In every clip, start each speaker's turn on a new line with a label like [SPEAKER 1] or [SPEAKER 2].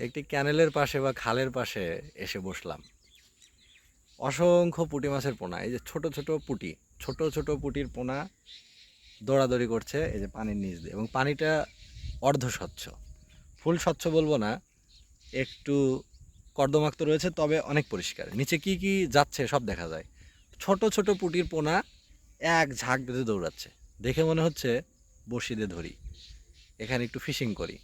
[SPEAKER 1] একটি ক্যানেলের পাশে বা খালের পাশে এসে বসলাম। অসংখ্য পুঁটি মাছের পোনা, এই যে ছোট ছোট পুঁটি, ছোট ছোট পুঁটির পোনা দৌড়াদৌড়ি করছে এই যে পানির নিচ দিয়ে, এবং পানিটা অর্ধ স্বচ্ছ, ফুল স্বচ্ছ বলবো না, একটু কর্দমাক্ত রয়েছে, তবে অনেক পরিষ্কার। নিচে কি কি যাচ্ছে সব দেখা যায়। ছোট ছোট পুঁটির পোনা এক ঝাঁক বেঁধে দৌড়াচ্ছে, দেখে মনে হচ্ছে বড়শি দিয়ে ধরি, এখানে একটু ফিশিং করি।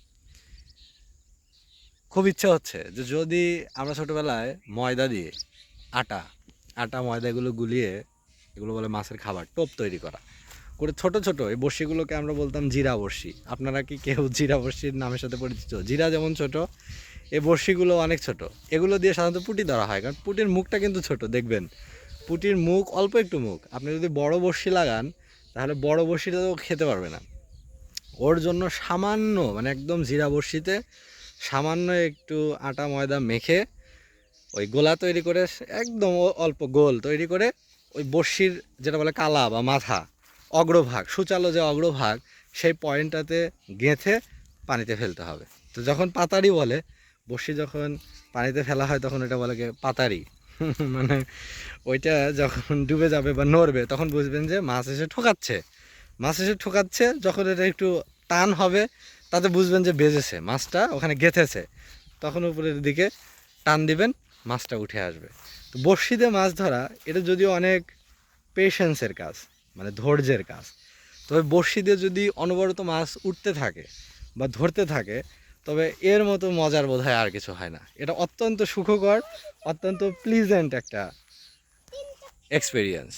[SPEAKER 1] খুব ইচ্ছা হচ্ছে যে যদি আমরা ছোটোবেলায় ময়দা দিয়ে আটা আটা ময়দা এগুলো গুলিয়ে, এগুলো বলে মাছের খাবার, টোপ তৈরি করা করে ছোট ছোট এই বড়শিগুলোকে আমরা বলতাম জিরা বড়শি। আপনারা কি কেউ জিরা বড়শির নামের সাথে পরিচিত? জিরা যেমন ছোট, এই বড়শিগুলো অনেক ছোট। এগুলো দিয়ে সাধারণত পুঁটি ধরা হয়, কারণ পুঁটির মুখটা কিন্তু ছোট, দেখবেন পুঁটির মুখ অল্প একটু মুখ। আপনি যদি বড় বড়শি লাগান তাহলে বড় বড়শিটা তো খেতে পারবে না। ওর জন্য সামান্য, মানে একদম জিরা বড়শিতে সামান্য একটু আটা ময়দা মেখে ওই গোলা তৈরি করে, একদম অল্প গোল তৈরি করে, ওই বড়শির যেটা বলে কালা বা মাথা, অগ্রভাগ, সূচালো যে অগ্রভাগ, সেই পয়েন্টটাতে গেঁথে পানিতে ফেলতে হবে। তো যখন পাতারি বলে, বড়শি যখন পানিতে ফেলা হয় তখন এটা বলে পাতারি। মানে ওইটা যখন ডুবে যাবে বা নড়বে তখন বুঝবেন যে মাছ এসে ঠোকাচ্ছে। মাছ এসে ঠোকাচ্ছে যখন এটা একটু টান হবে, তাতে বুঝবেন যে বেজেছে, মাছটা ওখানে গেঁথেছে। তখন উপরের দিকে টান দিবেন, মাছটা উঠে আসবে। তো বড়শি দিয়ে মাছ ধরা এটা যদিও অনেক পেশেন্সের কাজ, মানে ধৈর্যের কাজ, তবে বড়শি দিয়ে যদি অনবরত মাছ উঠতে থাকে বা ধরতে থাকে, তবে এর মতো মজার বোধহয় আর কিছু হয় না। এটা অত্যন্ত সুখকর, অত্যন্ত প্লিজেন্ট একটা এক্সপিরিয়েন্স।